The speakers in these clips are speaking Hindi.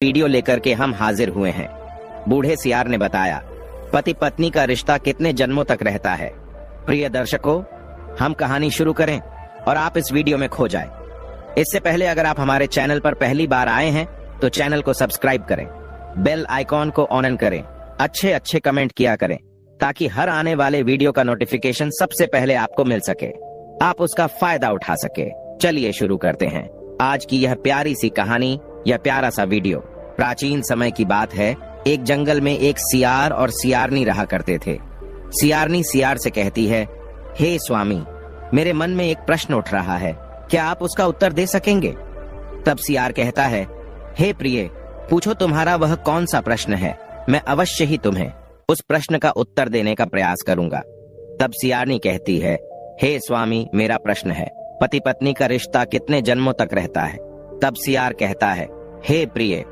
वीडियो लेकर के हम हाजिर हुए हैं। बूढ़े सियार ने बताया, पति पत्नी का रिश्ता कितने जन्मों तक रहता है। प्रिय दर्शकों, हम कहानी शुरू करें और आप इस वीडियो में खो जाएं। इससे पहले अगर आप हमारे चैनल पर पहली बार आए हैं तो चैनल को सब्सक्राइब करें, बेल आइकॉन को ऑन करें, अच्छे कमेंट किया करें ताकि हर आने वाले वीडियो का नोटिफिकेशन सबसे पहले आपको मिल सके, आप उसका फायदा उठा सके। चलिए शुरू करते हैं आज की यह प्यारी सी कहानी, यह प्यारा सा वीडियो। प्राचीन समय की बात है। एक जंगल में एक सियार और सियारनी रहा करते थे। सियारनी सियार से कहती है, हे स्वामी, मेरे मन में एक प्रश्न उठ रहा है, क्या आप उसका उत्तर दे सकेंगे? तब सियार कहता है, हे प्रिय, पूछो तुम्हारा वह कौन सा प्रश्न है, मैं अवश्य ही तुम्हें उस प्रश्न का उत्तर देने का प्रयास करूंगा। तब सियारनी कहती है, हे स्वामी, मेरा प्रश्न है, पति पत्नी का रिश्ता कितने जन्मों तक रहता है? तब सियार कहता है, हे प्रिय,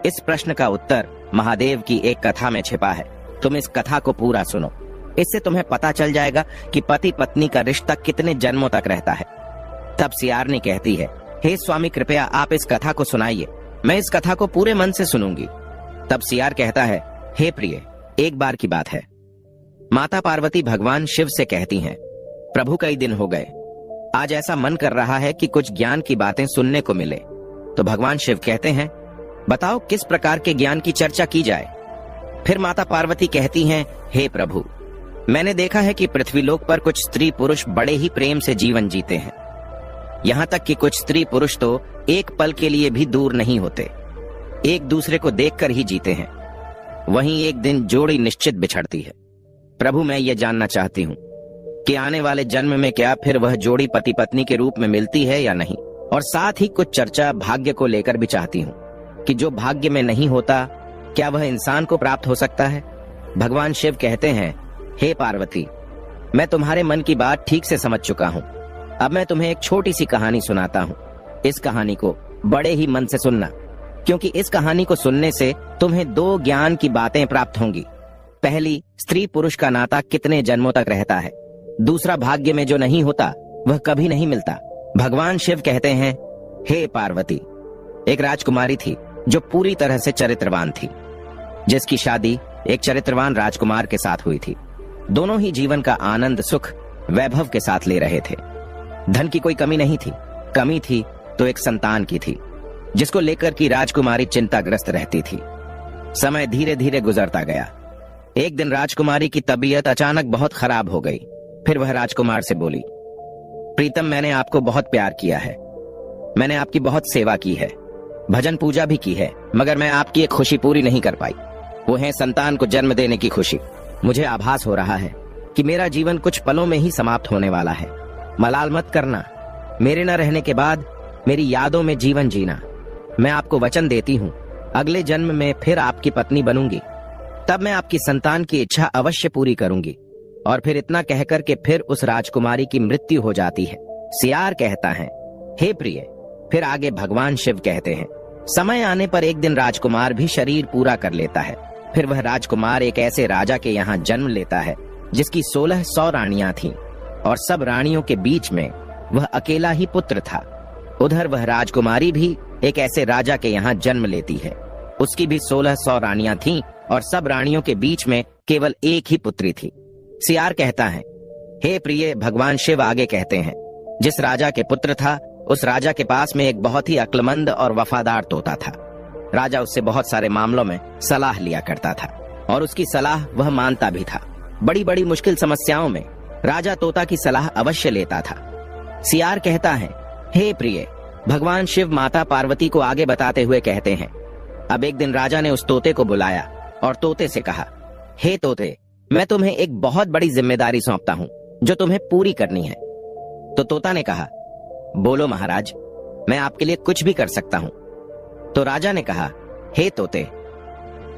इस प्रश्न का उत्तर महादेव की एक कथा में छिपा है। तुम इस कथा को पूरा सुनो, इससे तुम्हें पता चल जाएगा कि पति पत्नी का रिश्ता कितने जन्मों तक रहता है। तब सियारनी कहती है, हे स्वामी, कृपया आप इस कथा को सुनाइए, मैं इस कथा को पूरे मन से सुनूंगी। तब सियार कहता है, हे प्रिय, एक बार की बात है। माता पार्वती भगवान शिव से कहती हैं, प्रभु कई दिन हो गए, आज ऐसा मन कर रहा है कि कुछ ज्ञान की बातें सुनने को मिले। तो भगवान शिव कहते हैं, बताओ किस प्रकार के ज्ञान की चर्चा की जाए। फिर माता पार्वती कहती हैं, हे प्रभु, मैंने देखा है कि पृथ्वीलोक पर कुछ स्त्री पुरुष बड़े ही प्रेम से जीवन जीते हैं। यहाँ तक कि कुछ स्त्री पुरुष तो एक पल के लिए भी दूर नहीं होते, एक दूसरे को देखकर ही जीते हैं। वहीं एक दिन जोड़ी निश्चित बिछड़ती है। प्रभु, मैं ये जानना चाहती हूँ कि आने वाले जन्म में क्या फिर वह जोड़ी पति पत्नी के रूप में मिलती है या नहीं। और साथ ही कुछ चर्चा भाग्य को लेकर भी चाहती हूँ कि जो भाग्य में नहीं होता, क्या वह इंसान को प्राप्त हो सकता है? भगवान शिव कहते हैं, हे पार्वती, मैं तुम्हारे मन की बात ठीक से समझ चुका हूँ। अब मैं तुम्हें एक छोटी सी कहानी सुनाता हूँ। इस कहानी को बड़े ही मन से सुनना, क्योंकि इस कहानी को सुनने से तुम्हें दो ज्ञान की बातें प्राप्त होंगी। पहली, स्त्री पुरुष का नाता कितने जन्मों तक रहता है। दूसरा, भाग्य में जो नहीं होता वह कभी नहीं मिलता। भगवान शिव कहते हैं, हे पार्वती, एक राजकुमारी थी जो पूरी तरह से चरित्रवान थी, जिसकी शादी एक चरित्रवान राजकुमार के साथ हुई थी। दोनों ही जीवन का आनंद सुख वैभव के साथ ले रहे थे। धन की कोई कमी नहीं थी, कमी थी तो एक संतान की थी, जिसको लेकर की राजकुमारी चिंताग्रस्त रहती थी। समय धीरे धीरे गुजरता गया। एक दिन राजकुमारी की तबीयत अचानक बहुत खराब हो गई। फिर वह राजकुमार से बोली, प्रीतम, मैंने आपको बहुत प्यार किया है, मैंने आपकी बहुत सेवा की है, भजन पूजा भी की है, मगर मैं आपकी एक खुशी पूरी नहीं कर पाई। वो है संतान को जन्म देने की खुशी। मुझे आभास हो रहा है कि मेरा जीवन कुछ पलों में ही समाप्त होने वाला है। मलाल मत करना, मेरे न रहने के बाद मेरी यादों में जीवन जीना। मैं आपको वचन देती हूँ, अगले जन्म में फिर आपकी पत्नी बनूंगी, तब मैं आपकी संतान की इच्छा अवश्य पूरी करूंगी। और फिर इतना कहकर के फिर उस राजकुमारी की मृत्यु हो जाती है। सियार कहता है, हे प्रिय, फिर आगे भगवान शिव कहते हैं, समय आने पर एक दिन राजकुमार भी शरीर पूरा कर लेता है। फिर वह राजकुमार एक ऐसे राजा के यहाँ जन्म लेता है जिसकी 1600 रानियां थीं और सब रानियों के बीच में वह अकेला ही पुत्र था। उधर वह राजकुमारी भी एक ऐसे राजा के यहाँ जन्म लेती है, उसकी भी 1600 रानियां थीं और सब रानियों के बीच में केवल एक ही पुत्री थी। सियार कहता है, हे प्रिय, भगवान शिव आगे कहते हैं, जिस राजा के पुत्र था उस राजा के पास में एक बहुत ही अक्लमंद और वफादार तोता था। राजा उससे बहुत सारे मामलों में सलाह लिया करता था और उसकी सलाह वह मानता भी था। बड़ी बड़ी मुश्किल समस्याओं में राजा तोता की सलाह अवश्य लेता था। सियार कहता है, हे प्रिय, भगवान शिव माता पार्वती को आगे बताते हुए कहते हैं, अब एक दिन राजा ने उस तोते को बुलाया और तोते से कहा, हे तोते, मैं तुम्हें एक बहुत बड़ी जिम्मेदारी सौंपता हूँ जो तुम्हें पूरी करनी है। तो तोता ने कहा, बोलो महाराज, मैं आपके लिए कुछ भी कर सकता हूँ। तो राजा ने कहा, हे तोते,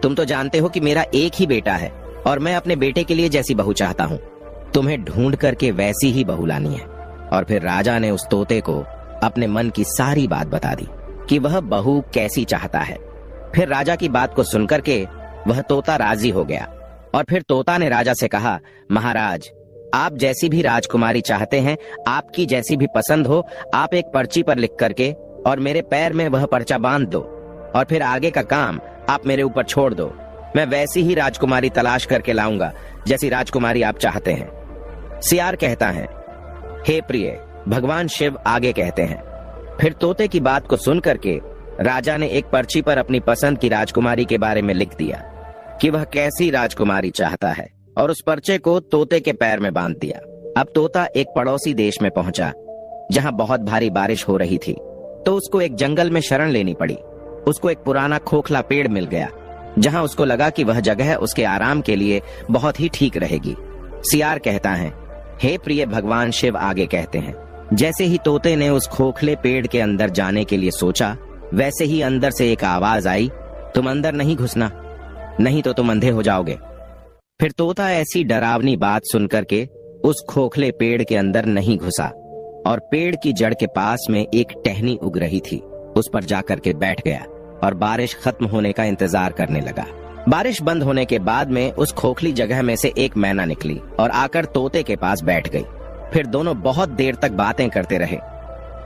तुम तो जानते हो कि मेरा एक ही बेटा है और मैं अपने बेटे के लिए जैसी बहू चाहता हूँ, तुम्हें ढूंढ करके वैसी ही बहू लानी है। और फिर राजा ने उस तोते को अपने मन की सारी बात बता दी कि वह बहू कैसी चाहता है। फिर राजा की बात को सुनकर के वह तोता राजी हो गया और फिर तोता ने राजा से कहा, महाराज, आप जैसी भी राजकुमारी चाहते हैं, आपकी जैसी भी पसंद हो, आप एक पर्ची पर लिख करके और मेरे पैर में वह पर्चा बांध दो। और फिर आगे का काम आप मेरे ऊपर छोड़ दो। मैं वैसी ही राजकुमारी तलाश करके लाऊंगा जैसी राजकुमारी आप चाहते हैं। सियार कहता है, हे प्रिय, भगवान शिव आगे कहते हैं। फिर तोते की बात को सुन करके राजा ने एक पर्ची पर अपनी पसंद की राजकुमारी के बारे में लिख दिया कि वह कैसी राजकुमारी चाहता है, और उस पर्चे को तोते के पैर में बांध दिया। अब तोता एक पड़ोसी देश में पहुंचा जहां बहुत भारी बारिश हो रही थी, तो उसको एक जंगल में शरण लेनी पड़ी। उसको एक पुराना खोखला पेड़ मिल गया जहां उसको लगा कि वह जगह उसके आराम के लिए बहुत ही ठीक रहेगी। सियार कहता है, हे प्रिय, भगवान शिव आगे कहते हैं। जैसे ही तोते ने उस खोखले पेड़ के अंदर जाने के लिए सोचा, वैसे ही अंदर से एक आवाज आई, तुम अंदर नहीं घुसना, नहीं तो तुम अंधे हो जाओगे। फिर तोता ऐसी डरावनी बात सुनकर के उस खोखले पेड़ के अंदर नहीं घुसा और पेड़ की जड़ के पास में एक टहनी उग रही थी, उस पर जाकर के बैठ गया और बारिश खत्म होने का इंतजार करने लगा। बारिश बंद होने के बाद में उस खोखली जगह में से एक मैना निकली और आकर तोते के पास बैठ गई। फिर दोनों बहुत देर तक बातें करते रहे।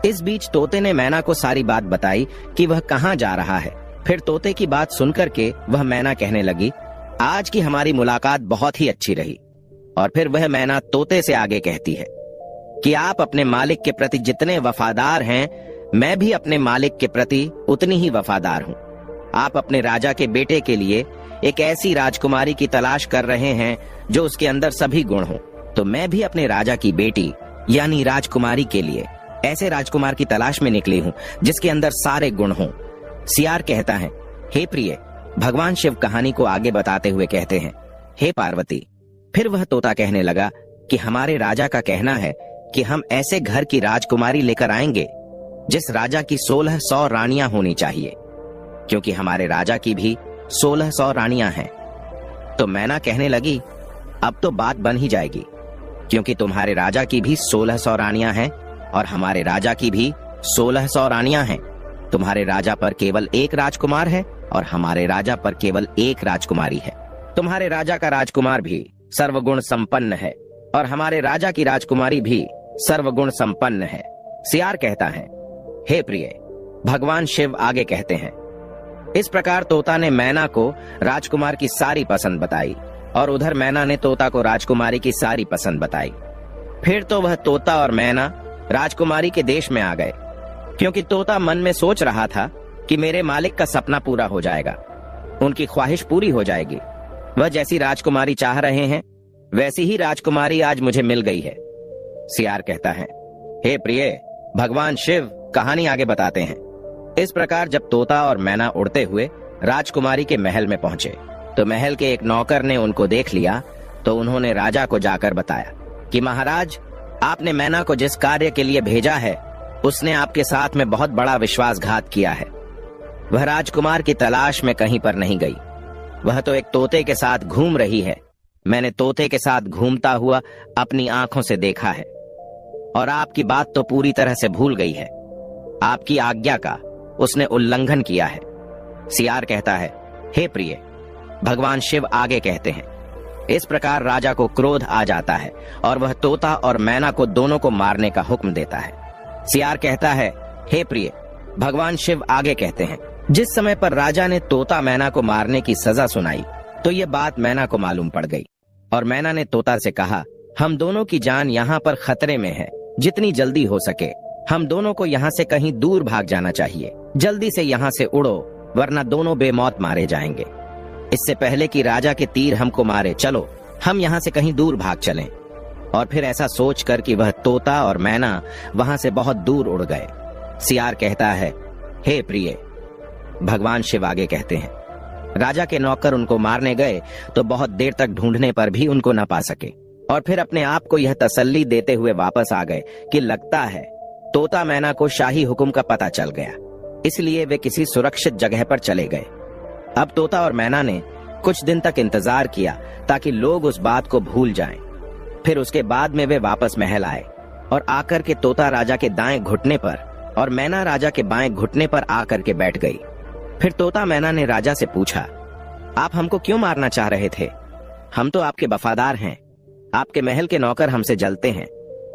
इस बीच तोते ने मैना को सारी बात बताई कि वह कहाँ जा रहा है। फिर तोते की बात सुनकर के वह मैना कहने लगी, आज की हमारी मुलाकात बहुत ही अच्छी रही। और फिर वह मैना तोते से आगे कहती है कि आप अपने मालिक के प्रति जितने वफादार हैं, मैं भी अपने मालिक के प्रति उतनी ही वफादार हूँ। आप अपने राजा के बेटे के लिए एक ऐसी राजकुमारी की तलाश कर रहे हैं जो उसके अंदर सभी गुण हों, तो मैं भी अपने राजा की बेटी यानी राजकुमारी के लिए ऐसे राजकुमार की तलाश में निकली हूँ जिसके अंदर सारे गुण हों। सियार कहता है, हे प्रिय, भगवान शिव कहानी को आगे बताते हुए कहते हैं, हे पार्वती। फिर वह तोता कहने लगा कि हमारे राजा का कहना है कि हम ऐसे घर की राजकुमारी लेकर आएंगे जिस राजा की 1600 रानियां होनी चाहिए, क्योंकि हमारे राजा की भी 1600 रानियां हैं। तो मैना कहने लगी, अब तो बात बन ही जाएगी, क्योंकि तुम्हारे राजा की भी 1600 रानियां हैं और हमारे राजा की भी 1600 रानियां हैं। तुम्हारे राजा पर केवल एक राजकुमार है और हमारे राजा पर केवल एक राजकुमारी है। तुम्हारे राजा का राजकुमार भी सर्वगुण संपन्न है और हमारे राजा की राजकुमारी भी सर्वगुण संपन्न है। सियार कहता है, हे प्रिय, भगवान शिव आगे कहते हैं। इस प्रकार तोता ने मैना को राजकुमार की सारी पसंद बताई और उधर मैना ने तोता को राजकुमारी की सारी पसंद बताई। फिर तो वह तोता और मैना राजकुमारी के देश में आ गए, क्योंकि तोता मन में सोच रहा था कि मेरे मालिक का सपना पूरा हो जाएगा, उनकी ख्वाहिश पूरी हो जाएगी। वह जैसी राजकुमारी चाह रहे हैं वैसी ही राजकुमारी आज मुझे मिल गई है। सियार कहता है, हे प्रिय, भगवान शिव कहानी आगे बताते हैं। इस प्रकार जब तोता और मैना उड़ते हुए राजकुमारी के महल में पहुंचे, तो महल के एक नौकर ने उनको देख लिया। तो उन्होंने राजा को जाकर बताया कि महाराज, आपने मैना को जिस कार्य के लिए भेजा है उसने आपके साथ में बहुत बड़ा विश्वासघात किया है। वह राजकुमार की तलाश में कहीं पर नहीं गई, वह तो एक तोते के साथ घूम रही है। मैंने तोते के साथ घूमता हुआ अपनी आंखों से देखा है और आपकी बात तो पूरी तरह से भूल गई है। आपकी आज्ञा का उसने उल्लंघन किया है। सियार कहता है, हे प्रिय, भगवान शिव आगे कहते हैं। इस प्रकार राजा को क्रोध आ जाता है और वह तोता और मैना को दोनों को मारने का हुक्म देता है। सियार कहता है, हे प्रिय, भगवान शिव आगे कहते हैं। जिस समय पर राजा ने तोता मैना को मारने की सजा सुनाई, तो ये बात मैना को मालूम पड़ गई और मैना ने तोता से कहा, हम दोनों की जान यहाँ पर खतरे में है। जितनी जल्दी हो सके हम दोनों को यहाँ से कहीं दूर भाग जाना चाहिए। जल्दी से यहाँ से उड़ो, वरना दोनों बेमौत मारे जाएंगे। इससे पहले कि राजा के तीर हमको मारे, चलो हम यहाँ से कहीं दूर भाग चलें। और फिर ऐसा सोचकर कि वह तोता और मैना वहां से बहुत दूर उड़ गए। सियार कहता है, हे प्रिय, भगवान शिव आगे कहते हैं। राजा के नौकर उनको मारने गए तो बहुत देर तक ढूंढने पर भी उनको न पा सके और फिर अपने आप को यह तसल्ली देते हुए वापस आ गए कि लगता है तोता मैना को शाही हुक्म का पता चल गया, इसलिए वे किसी सुरक्षित जगह पर चले गए। अब तोता और मैना ने कुछ दिन तक इंतजार किया ताकि लोग उस बात को भूल जाएं। फिर उसके बाद में वे वापस महल आए और आकर के तोता राजा के दाएं घुटने पर और मैना राजा के बाएं घुटने पर आकर के बैठ गई। फिर तोता मैना ने राजा से पूछा, आप हमको क्यों मारना चाह रहे थे? हम तो आपके वफादार हैं, आपके महल के नौकर हमसे जलते हैं,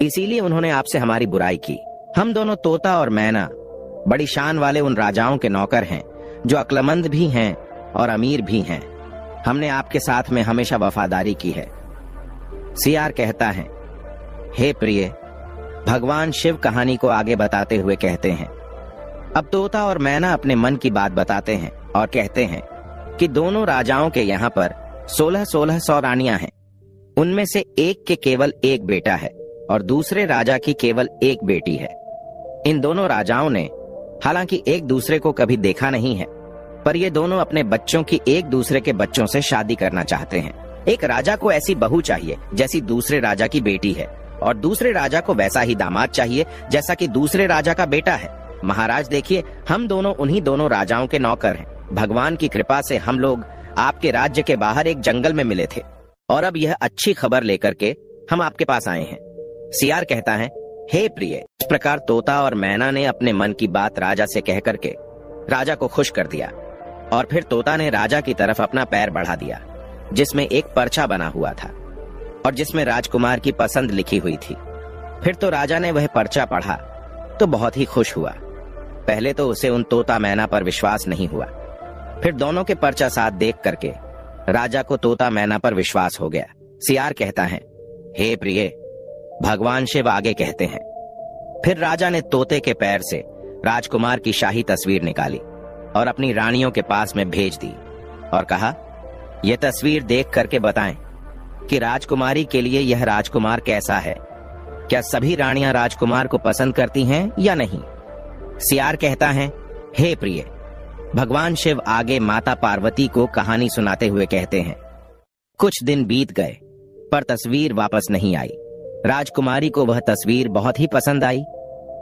इसीलिए उन्होंने आपसे हमारी बुराई की। हम दोनों तोता और मैना बड़ी शान वाले उन राजाओं के नौकर हैं जो अक्लमंद भी हैं और अमीर भी हैं। हमने आपके साथ में हमेशा वफादारी की है। सियार कहता है, हे प्रिय, भगवान शिव कहानी को आगे बताते हुए कहते हैं, अब तोता और मैना अपने मन की बात बताते हैं और कहते हैं कि दोनों राजाओं के यहाँ पर 1600 रानियां हैं। उनमें से एक के केवल एक बेटा है और दूसरे राजा की केवल एक बेटी है। इन दोनों राजाओं ने हालांकि एक दूसरे को कभी देखा नहीं है, पर ये दोनों अपने बच्चों की एक दूसरे के बच्चों से शादी करना चाहते हैं। एक राजा को ऐसी बहू चाहिए जैसी दूसरे राजा की बेटी है, और दूसरे राजा को वैसा ही दामाद चाहिए जैसा कि दूसरे राजा का बेटा है। महाराज देखिए, हम दोनों उन्हीं दोनों राजाओं के नौकर हैं। भगवान की कृपा से हम लोग आपके राज्य के बाहर एक जंगल में मिले थे और अब यह अच्छी खबर लेकर के हम आपके पास आए हैं। सियार कहता है, हे प्रिय, इस प्रकार तोता और मैना ने अपने मन की बात राजा से कह करके राजा को खुश कर दिया। और फिर तोता ने राजा की तरफ अपना पैर बढ़ा दिया, जिसमें एक पर्चा बना हुआ था और जिसमें राजकुमार की पसंद लिखी हुई थी। फिर तो राजा ने वह पर्चा पढ़ा तो बहुत ही खुश हुआ। पहले तो उसे उन तोता मैना पर विश्वास नहीं हुआ, फिर दोनों के पर्चा साथ देख करके राजा को तोता मैना पर विश्वास हो गया। सियार कहता है, हे प्रिय, भगवान शिव आगे कहते हैं, फिर राजा ने तोते के पैर से राजकुमार की शाही तस्वीर निकाली और अपनी रानियों के पास में भेज दी और कहा, यह तस्वीर देख करके बताएं कि राजकुमारी के लिए यह राजकुमार कैसा है। क्या सभी रानियां राजकुमार को पसंद करती हैं या नहीं? सियार कहता है, हे प्रिय, भगवान शिव आगे माता पार्वती को कहानी सुनाते हुए कहते हैं, कुछ दिन बीत गए पर तस्वीर वापस नहीं आई। राजकुमारी को वह तस्वीर बहुत ही पसंद आई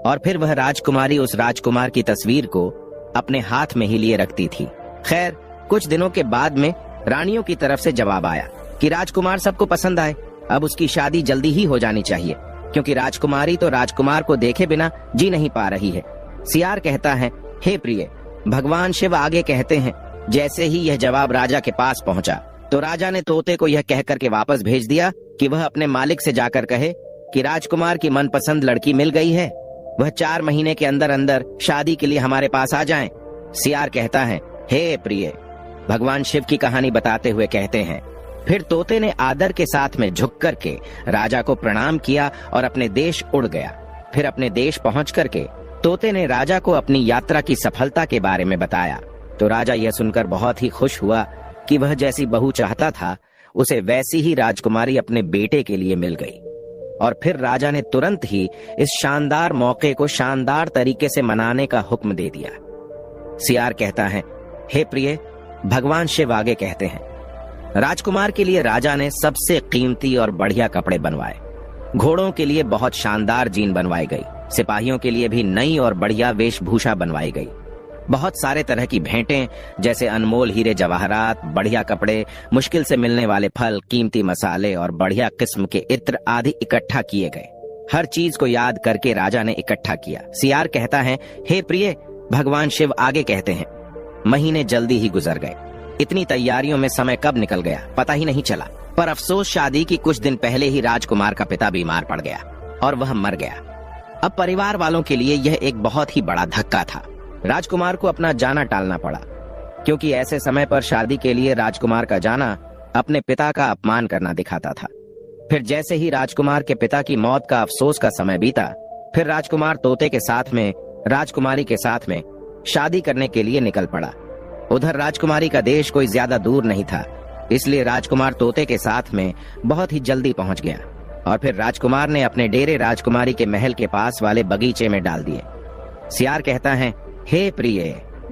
और फिर वह राजकुमारी उस राजकुमार की तस्वीर को अपने हाथ में ही लिए रखती थी। खैर, कुछ दिनों के बाद में रानियों की तरफ से जवाब आया कि राजकुमार सबको पसंद आए, अब उसकी शादी जल्दी ही हो जानी चाहिए, क्योंकि राजकुमारी तो राजकुमार को देखे बिना जी नहीं पा रही है। सियार कहता है, हे प्रिय, भगवान शिव आगे कहते हैं, जैसे ही यह जवाब राजा के पास पहुंचा तो राजा ने तोते को यह कह करके वापस भेज दिया कि वह अपने मालिक से जाकर कहे कि राजकुमार की मनपसंद लड़की मिल गई है, वह 4 महीने के अंदर अंदर शादी के लिए हमारे पास आ जाएं। सियार कहता है, हे प्रिय, भगवान शिव की कहानी बताते हुए कहते हैं, फिर तोते ने आदर के साथ में झुक करके राजा को प्रणाम किया और अपने देश उड़ गया। फिर अपने देश पहुंच करके तोते ने राजा को अपनी यात्रा की सफलता के बारे में बताया तो राजा यह सुनकर बहुत ही खुश हुआ कि वह जैसी बहू चाहता था उसे वैसी ही राजकुमारी अपने बेटे के लिए मिल गई। और फिर राजा ने तुरंत ही इस शानदार मौके को शानदार तरीके से मनाने का हुक्म दे दिया। सियार कहता है, हे प्रिय, भगवान शिव आगे कहते हैं, राजकुमार के लिए राजा ने सबसे कीमती और बढ़िया कपड़े बनवाए, घोड़ों के लिए बहुत शानदार जीन बनवाई गई, सिपाहियों के लिए भी नई और बढ़िया वेशभूषा बनवाई गई। बहुत सारे तरह की भेंटें जैसे अनमोल हीरे जवाहरात, बढ़िया कपड़े, मुश्किल से मिलने वाले फल, कीमती मसाले और बढ़िया किस्म के इत्र आदि इकट्ठा किए गए। हर चीज को याद करके राजा ने इकट्ठा किया। सियार कहता है, हे प्रिय, भगवान शिव आगे कहते हैं, महीने जल्दी ही गुजर गए। इतनी तैयारियों में समय कब निकल गया पता ही नहीं चला। पर अफसोस, शादी की कुछ दिन पहले ही राजकुमार का पिता बीमार पड़ गया और वह मर गया। अब परिवार वालों के लिए यह एक बहुत ही बड़ा धक्का था। राजकुमार को अपना जाना टालना पड़ा, क्योंकि ऐसे समय पर शादी के लिए राजकुमार का जाना अपने पिता का अपमान करना दिखाता था। फिर जैसे ही राजकुमार के पिता की मौत का अफसोस का समय बीता, फिर राजकुमार तोते के साथ में राजकुमारी के साथ में शादी करने के लिए निकल पड़ा। उधर राजकुमारी का देश कोई ज्यादा दूर नहीं था, इसलिए राजकुमार तोते के साथ में बहुत ही जल्दी पहुंच गया और फिर राजकुमार ने अपने डेरे राजकुमारी के महल के पास वाले बगीचे में डाल दिए। सियार कहता है, हे प्रिय,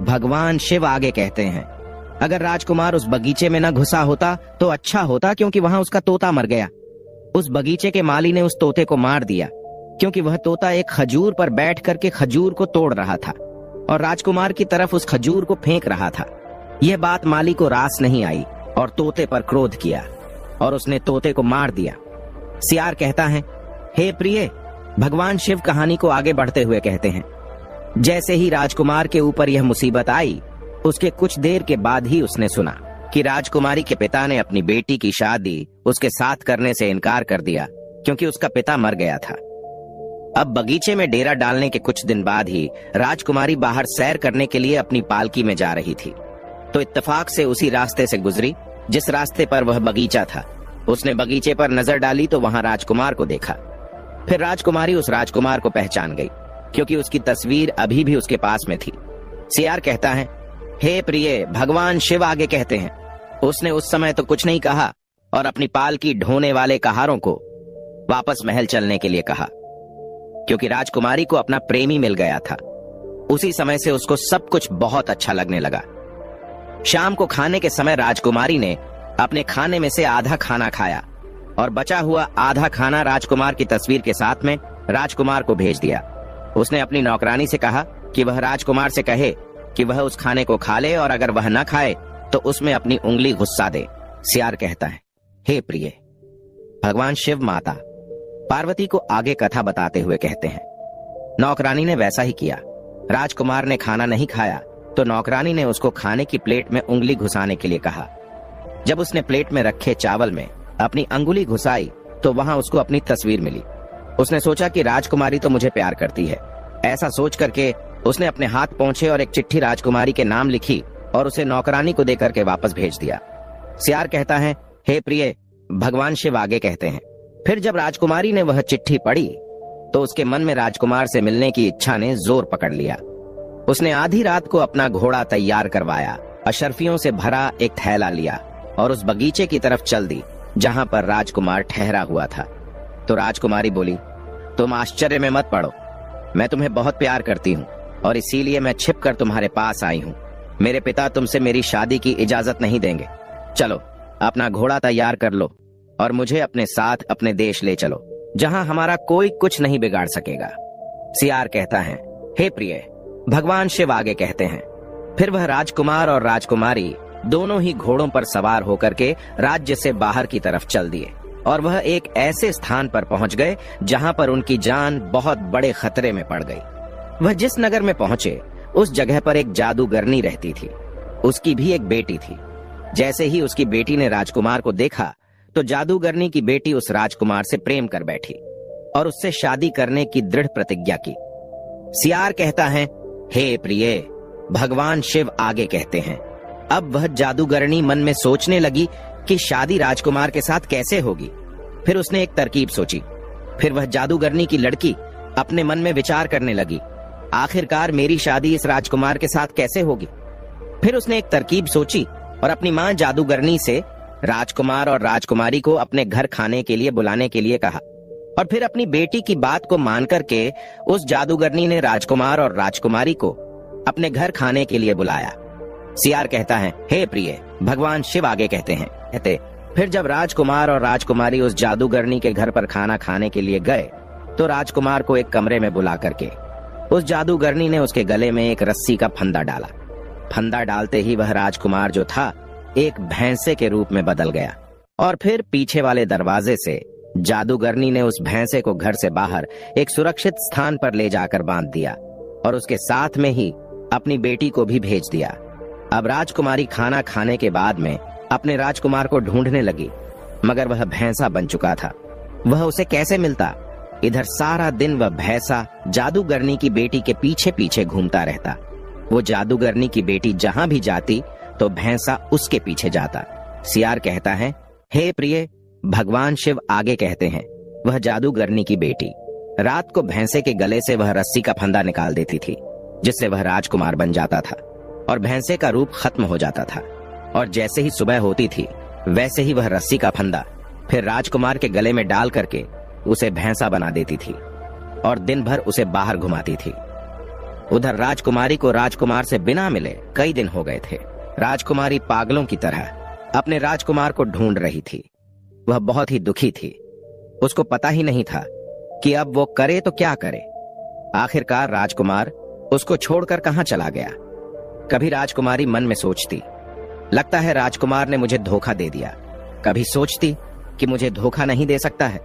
भगवान शिव आगे कहते हैं, अगर राजकुमार उस बगीचे में न घुसा होता तो अच्छा होता, क्योंकि वहां उसका तोता मर गया। उस बगीचे के माली ने उस तोते को मार दिया, क्योंकि वह तोता एक खजूर पर बैठ करके खजूर को तोड़ रहा था और राजकुमार की तरफ उस खजूर को फेंक रहा था। यह बात माली को रास नहीं आई और तोते पर क्रोध किया और उसने तोते को मार दिया। सियार कहता है, हे प्रिय, भगवान शिव कहानी को आगे बढ़ते हुए कहते हैं, जैसे ही राजकुमार के ऊपर यह मुसीबत आई, उसके कुछ देर के बाद ही उसने सुना कि राजकुमारी के पिता ने अपनी बेटी की शादी उसके साथ करने से इनकार कर दिया, क्योंकि उसका पिता मर गया था। अब बगीचे में डेरा डालने के कुछ दिन बाद ही राजकुमारी बाहर सैर करने के लिए अपनी पालकी में जा रही थी, तो इत्तेफाक से उसी रास्ते से गुजरी जिस रास्ते पर वह बगीचा था। उसने बगीचे पर नजर डाली तो वहां राजकुमार को देखा। फिर राजकुमारी उस राजकुमार को पहचान गई, क्योंकि उसकी तस्वीर अभी भी उसके पास में थी। सियार कहता है, हे प्रिय, भगवान शिव आगे कहते हैं। उसने उस समय तो कुछ नहीं कहा और अपनी पालकी ढोने वाले कहारों को वापस महल चलने के लिए कहा, क्योंकि राजकुमारी को अपना प्रेमी मिल गया था। उसी समय से उसको सब कुछ बहुत अच्छा लगने लगा। शाम को खाने के समय राजकुमारी ने अपने खाने में से आधा खाना खाया और बचा हुआ आधा खाना राजकुमार की तस्वीर के साथ में राजकुमार को भेज दिया। उसने अपनी नौकरानी से कहा कि वह राजकुमार से कहे कि वह उस खाने को खा ले और अगर वह न खाए तो उसमें अपनी उंगली घुसा दे। सियार कहता है, हे प्रिय, भगवान शिव माता पार्वती को आगे कथा बताते हुए कहते हैं, नौकरानी ने वैसा ही किया। राजकुमार ने खाना नहीं खाया तो नौकरानी ने उसको खाने की प्लेट में उंगली घुसाने के लिए कहा। जब उसने प्लेट में रखे चावल में अपनी अंगुली घुसाई तो वहां उसको अपनी तस्वीर मिली। उसने सोचा कि राजकुमारी तो मुझे प्यार करती है। ऐसा सोच करके उसने अपने हाथ पहुंचे और एक चिट्ठी राजकुमारी के नाम लिखी और उसे नौकरानी को देकर के वापस भेज दिया। सियार कहता है, हे प्रिय, भगवान शिव आगे कहते हैं। फिर जब राजकुमारी ने वह चिट्ठी पढ़ी तो उसके मन में राजकुमार से मिलने की इच्छा ने जोर पकड़ लिया। उसने आधी रात को अपना घोड़ा तैयार करवाया, अशर्फियों से भरा एक थैला लिया और उस बगीचे की तरफ चल दी जहां पर राजकुमार ठहरा हुआ था। तो राजकुमारी बोली, तुम आश्चर्य में मत पड़ो, मैं तुम्हें बहुत प्यार करती हूँ और इसीलिए मैं छिपकर तुम्हारे पास आई हूँ। मेरे पिता तुमसे मेरी शादी की इजाजत नहीं देंगे। चलो अपना घोड़ा तैयार कर लो और मुझे अपने साथ अपने देश ले चलो, जहां हमारा कोई कुछ नहीं बिगाड़ सकेगा। सियार कहता है, हे प्रिय, भगवान शिव आगे कहते हैं। फिर वह राजकुमार और राजकुमारी दोनों ही घोड़ों पर सवार होकर के राज्य से बाहर की तरफ चल दिए और वह एक ऐसे स्थान पर पहुंच गए जहां पर उनकी जान बहुत बड़े खतरे में पड़ गई। वह जिस नगर में पहुंचे उस जगह पर एक जादूगरनी रहती थी। उसकी भी एक बेटी थी। जैसे ही उसकी बेटी ने राजकुमार को देखा तो जादूगरनी की बेटी उस राजकुमार से प्रेम कर बैठी और उससे शादी करने की दृढ़ प्रतिज्ञा की। सियार कहता है, हे प्रिय, भगवान शिव आगे कहते हैं। अब वह जादूगरनी मन में सोचने लगी कि शादी राजकुमार के साथ कैसे होगी। फिर उसने एक तरकीब सोची। फिर वह जादूगरनी की लड़की अपने मन में विचार करने लगी, आखिरकार मेरी शादी इस राजकुमार के साथ कैसे होगी। फिर उसने एक तरकीब सोची और अपनी मां जादूगरनी से राजकुमार और राजकुमारी को अपने घर खाने के लिए बुलाने के लिए कहा और फिर अपनी बेटी की बात को मान करके उस जादूगरनी ने राजकुमार और राजकुमारी को अपने घर खाने के लिए बुलाया। सियार कहता है, हे प्रिय, भगवान शिव आगे कहते हैं। फिर जब राजकुमार और राजकुमारी उस जादूगरनी के घर पर खाना खाने के लिए गए तो राजकुमार को एक कमरे में बुला करके उस जादूगरनी ने उसके गले में एक रस्सी का फंदा डाला। फंदा डालते ही वह राजकुमार जो था एक भैंसे के रूप में बदल गया और फिर पीछे वाले दरवाजे से जादूगरनी ने उस भैंसे को घर से बाहर एक सुरक्षित स्थान पर ले जाकर बांध दिया और उसके साथ में ही अपनी बेटी को भी भेज दिया। अब राजकुमारी खाना खाने के बाद में अपने राजकुमार को ढूंढने लगी, मगर वह भैंसा बन चुका था। वह उसे कैसे मिलता? इधर सारा दिन वह भैंसा जादूगरनी की बेटी के पीछे पीछे घूमता रहता। वो जादूगरनी की बेटी जहां भी जाती तो भैंसा उसके पीछे जाता। सियार कहता है, हे प्रिय, भगवान शिव आगे कहते हैं। वह जादूगरनी की बेटी रात को भैंसे के गले से वह रस्सी का फंदा निकाल देती थी, जिससे वह राजकुमार बन जाता था और भैंसे का रूप खत्म हो जाता था। और जैसे ही सुबह होती थी वैसे ही वह रस्सी का फंदा फिर राजकुमार के गले में डाल करके उसे भैंसा बना देती थी और दिन भर उसे बाहर घुमाती थी। उधर राजकुमारी को राजकुमार से बिना मिले कई दिन हो गए थे। राजकुमारी पागलों की तरह अपने राजकुमार को ढूंढ रही थी। वह बहुत ही दुखी थी। उसको पता ही नहीं था कि अब वो करे तो क्या करे। आखिरकार राजकुमार उसको छोड़कर कहां चला गया। कभी राजकुमारी मन में सोचती, लगता है राजकुमार ने मुझे धोखा दे दिया। कभी सोचती कि मुझे धोखा नहीं दे सकता है,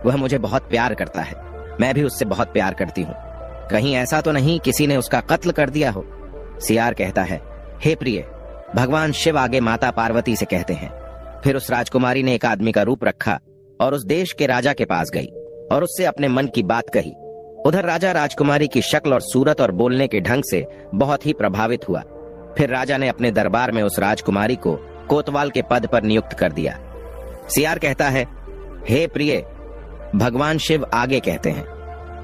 वह मुझे बहुत प्यार करता है, मैं भी उससे बहुत प्यार करती हूँ। कहीं ऐसा तो नहीं किसी ने उसका कत्ल कर दिया हो। सियार कहता है, हे प्रिय, भगवान शिव आगे माता पार्वती से कहते हैं। फिर उस राजकुमारी ने एक आदमी का रूप रखा और उस देश के राजा के पास गई और उससे अपने मन की बात कही। उधर राजा राजकुमारी की शक्ल और सूरत और बोलने के ढंग से बहुत ही प्रभावित हुआ। फिर राजा ने अपने दरबार में उस राजकुमारी को कोतवाल के पद पर नियुक्त कर दिया। सियार कहता है, हे प्रिय, भगवान शिव आगे कहते हैं,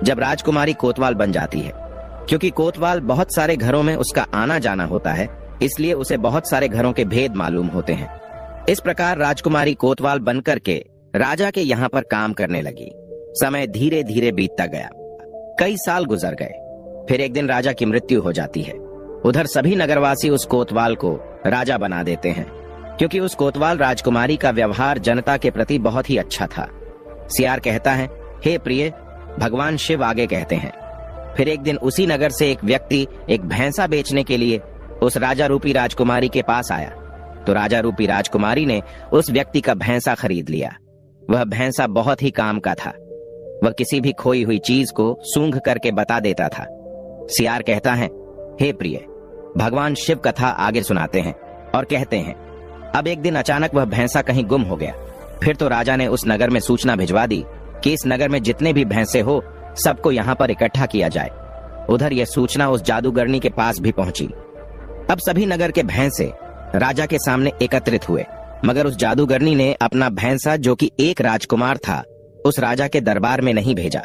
जब राजकुमारी कोतवाल बन जाती है, क्योंकि कोतवाल बहुत सारे घरों में उसका आना जाना होता है, इसलिए उसे बहुत सारे घरों के भेद मालूम होते हैं। इस प्रकार राजकुमारी कोतवाल बनकर के राजा के यहाँ पर काम करने लगी। समय धीरे धीरे बीतता गया, कई साल गुजर गए। फिर एक दिन राजा की मृत्यु हो जाती है। उधर सभी नगरवासी उस कोतवाल को राजा बना देते हैं, क्योंकि उस कोतवाल राजकुमारी का व्यवहार जनता के प्रति बहुत ही अच्छा था। सियार कहता है, हे प्रिय, भगवान शिव आगे कहते हैं, फिर एक दिन उसी नगर से एक व्यक्ति एक भैंसा बेचने के लिए उस राजा रूपी राजकुमारी के पास आया। तो राजा रूपी राजकुमारी ने उस व्यक्ति का भैंसा खरीद लिया। वह भैंसा बहुत ही काम का था। वह किसी भी खोई हुई चीज को सूंघ करके बता देता था। सियार कहता है, हे प्रिय, भगवान शिव कथा आगे सुनाते हैं और कहते हैं, अब एक दिन अचानक वह भैंसा कहीं गुम हो गया। फिर तो राजा ने उस नगर में सूचना भिजवा दी कि इस नगर में जितने भी भैंसे हो सबको यहाँ पर इकट्ठा किया जाए। उधर यह सूचना उस जादूगरनी के पास भी पहुंची। अब सभी नगर के भैंसे राजा के सामने एकत्रित हुए, मगर उस जादूगरनी ने अपना भैंसा, जो कि एक राजकुमार था, उस राजा के दरबार में नहीं भेजा।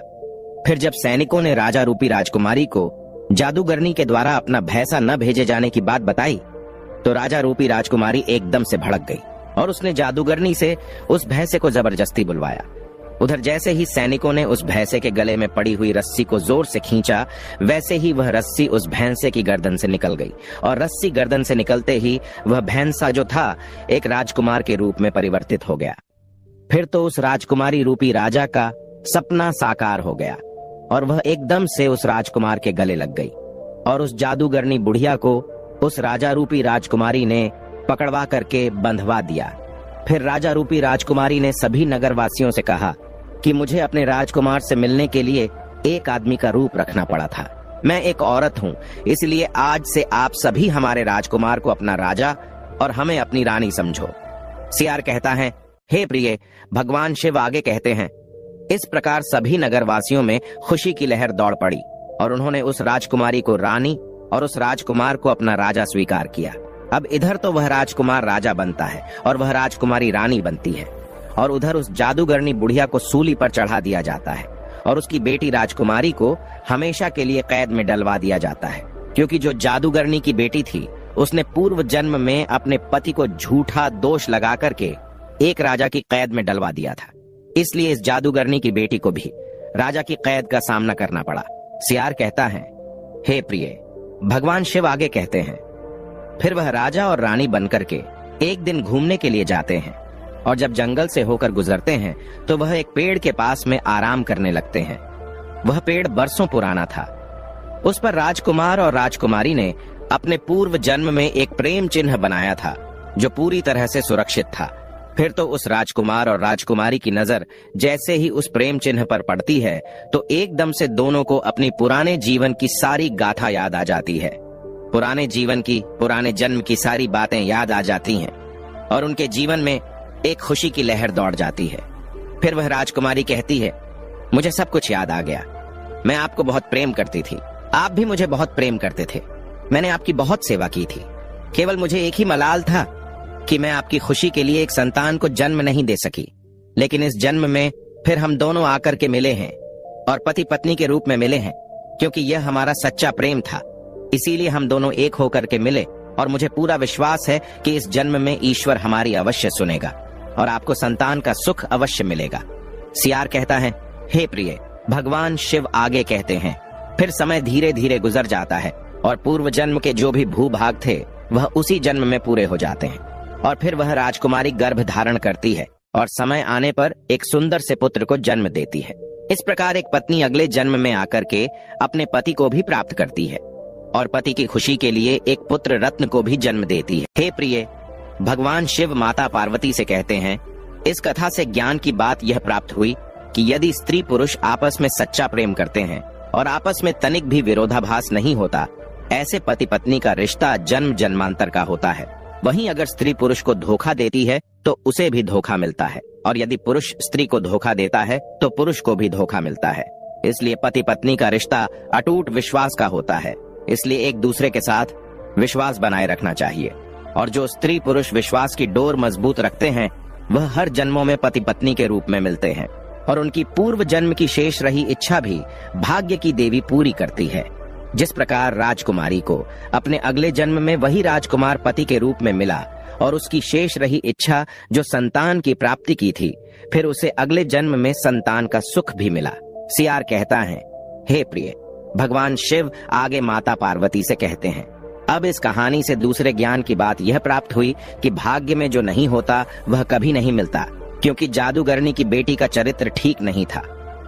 फिर जब सैनिकों ने राजा रूपी राजकुमारी को जादूगरनी के द्वारा अपना भैंसा न भेजे जाने की बात बताई, तो राजा रूपी राजकुमारी एकदम से भड़क गई और उसने जादूगरनी से उस भैंसे को जबरदस्ती बुलवाया। उधर जैसे ही सैनिकों ने उस भैंसे के गले में पड़ी हुई रस्सी को जोर से खींचा, वैसे ही वह रस्सी उस भैंसे की गर्दन से निकल गई और रस्सी गर्दन से निकलते ही वह भैंसा जो था एक राजकुमार के रूप में परिवर्तित हो गया। फिर तो उस राजकुमारी रूपी राजा का सपना साकार हो गया और वह एकदम से उस राजकुमार के गले लग गई और उस जादूगरनी बुढ़िया को उस राजा रूपी राजकुमारी ने पकड़वा करके बंधवा दिया। फिर राजा रूपी राजकुमारी ने सभी नगरवासियों से कहा कि मुझे अपने राजकुमार से मिलने के लिए एक आदमी का रूप रखना पड़ा था। मैं एक औरत हूँ, इसलिए आज से आप सभी हमारे राजकुमार को अपना राजा और हमें अपनी रानी समझो। सियार कहता है, हे प्रिय, भगवान शिव आगे कहते हैं। इस प्रकार सभी नगरवासियों में खुशी की लहर दौड़ पड़ी और उन्होंने उस राजकुमारी को रानी और उस राजकुमार को अपना राजा स्वीकार किया। अब इधर तो वह राजकुमार राजा बनता है और वह राजकुमारी रानी बनती है, और उधर उस जादूगरनी बुढ़िया को सूली पर चढ़ा दिया जाता है और उसकी बेटी राजकुमारी को हमेशा के लिए कैद में डलवा दिया जाता है, क्योंकि जो जादूगरनी की बेटी थी उसने पूर्व जन्म में अपने पति को झूठा दोष लगा करके एक राजा की कैद में डलवा दिया था। इसलिए इस जादूगरनी की बेटी को भी राजा की कैद का सामना करना पड़ा। सियार कहता है, हे प्रिय, भगवान शिव आगे कहते हैं, फिर वह राजा और रानी बनकर के एक दिन घूमने के लिए जाते हैं और जब जंगल से होकर गुजरते हैं तो वह एक पेड़ के पास में आराम करने लगते हैं। वह पेड़ बरसों पुराना था। उस पर राजकुमार और राजकुमारी ने अपने पूर्व जन्म में एक प्रेम चिन्ह बनाया था जो पूरी तरह से सुरक्षित था। फिर तो उस राजकुमार और राजकुमारी की नजर जैसे ही उस प्रेम चिन्ह पर पड़ती है तो एकदम से दोनों को अपनी पुराने जीवन की सारी गाथा याद आ जाती है। पुराने जीवन की, पुराने जन्म की सारी बातें याद आ जाती हैं और उनके जीवन में एक खुशी की लहर दौड़ जाती है। फिर वह राजकुमारी कहती है, मुझे सब कुछ याद आ गया। मैं आपको बहुत प्रेम करती थी, आप भी मुझे बहुत प्रेम करते थे। मैंने आपकी बहुत सेवा की थी। केवल मुझे एक ही मलाल था कि मैं आपकी खुशी के लिए एक संतान को जन्म नहीं दे सकी, लेकिन इस जन्म में फिर हम दोनों आकर के मिले हैं और पति पत्नी के रूप में मिले हैं, क्योंकि यह हमारा सच्चा प्रेम था। इसीलिए हम दोनों एक होकर के मिले और मुझे पूरा विश्वास है कि इस जन्म में ईश्वर हमारी अवश्य सुनेगा और आपको संतान का सुख अवश्य मिलेगा। सियार कहता है, हे प्रिय, भगवान शिव आगे कहते हैं। फिर समय धीरे धीरे गुजर जाता है और पूर्व जन्म के जो भी भूभाग थे वह उसी जन्म में पूरे हो जाते हैं और फिर वह राजकुमारी गर्भ धारण करती है और समय आने पर एक सुंदर से पुत्र को जन्म देती है। इस प्रकार एक पत्नी अगले जन्म में आकर के अपने पति को भी प्राप्त करती है और पति की खुशी के लिए एक पुत्र रत्न को भी जन्म देती है। हे प्रिय, भगवान शिव माता पार्वती से कहते हैं, इस कथा से ज्ञान की बात यह प्राप्त हुई कि यदि स्त्री पुरुष आपस में सच्चा प्रेम करते हैं और आपस में तनिक भी विरोधाभास नहीं होता, ऐसे पति पत्नी का रिश्ता जन्म जन्मांतर का होता है। वहीं अगर स्त्री पुरुष को धोखा देती है तो उसे भी धोखा मिलता है, और यदि पुरुष स्त्री को धोखा देता है तो पुरुष को भी धोखा मिलता है। इसलिए पति पत्नी का रिश्ता अटूट विश्वास का होता है। इसलिए एक दूसरे के साथ विश्वास बनाए रखना चाहिए। और जो स्त्री पुरुष विश्वास की डोर मजबूत रखते हैं वह हर जन्मों में पति पत्नी के रूप में मिलते हैं और उनकी पूर्व जन्म की शेष रही इच्छा भी भाग्य की देवी पूरी करती है। जिस प्रकार राजकुमारी को अपने अगले जन्म में वही राजकुमार पति के रूप में मिला और उसकी शेष रही इच्छा जो संतान की प्राप्ति की थी, फिर उसे अगले जन्म में संतान का सुख भी मिला। सियार कहता है, हे प्रिय, भगवान शिव आगे माता पार्वती से कहते हैं, अब इस कहानी से दूसरे ज्ञान की बात यह प्राप्त हुई कि भाग्य में जो नहीं होता वह कभी नहीं मिलता, क्योंकि जादूगरनी की बेटी का चरित्र ठीक नहीं था।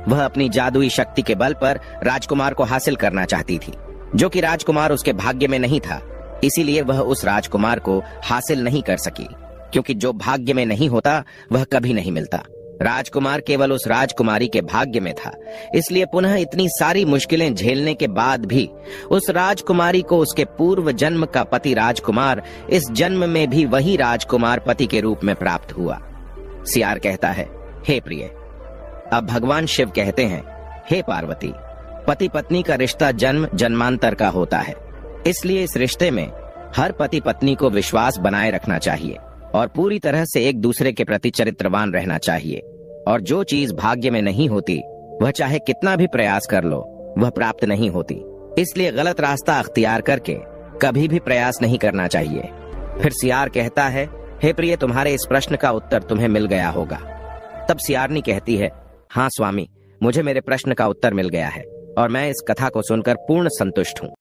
वह अपनी जादुई शक्ति के बल पर राजकुमार को हासिल करना चाहती थी, जो कि राजकुमार उसके भाग्य में नहीं था। इसीलिए वह उस राजकुमार को हासिल नहीं कर सकी, क्योंकि जो भाग्य में नहीं होता वह कभी नहीं मिलता। राजकुमार केवल उस राजकुमारी के भाग्य में था। इसलिए पुनः इतनी सारी मुश्किलें झेलने के बाद भी उस राजकुमारी को उसके पूर्व जन्म का पति राजकुमार इस जन्म में भी वही राजकुमार पति के रूप में प्राप्त हुआ। सियार कहता है, हे प्रिय, अब भगवान शिव कहते हैं, हे पार्वती, पति पत्नी का रिश्ता जन्म जन्मांतर का होता है। इसलिए इस रिश्ते में हर पति पत्नी को विश्वास बनाए रखना चाहिए और पूरी तरह से एक दूसरे के प्रति चरित्रवान रहना चाहिए। और जो चीज भाग्य में नहीं होती वह चाहे कितना भी प्रयास कर लो वह प्राप्त नहीं होती। इसलिए गलत रास्ता अख्तियार करके कभी भी प्रयास नहीं करना चाहिए। फिर सियार कहता है, हे प्रिय, तुम्हारे इस प्रश्न का उत्तर तुम्हें मिल गया होगा। तब सियारनी कहती है, हाँ स्वामी, मुझे मेरे प्रश्न का उत्तर मिल गया है और मैं इस कथा को सुनकर पूर्ण संतुष्ट हूँ।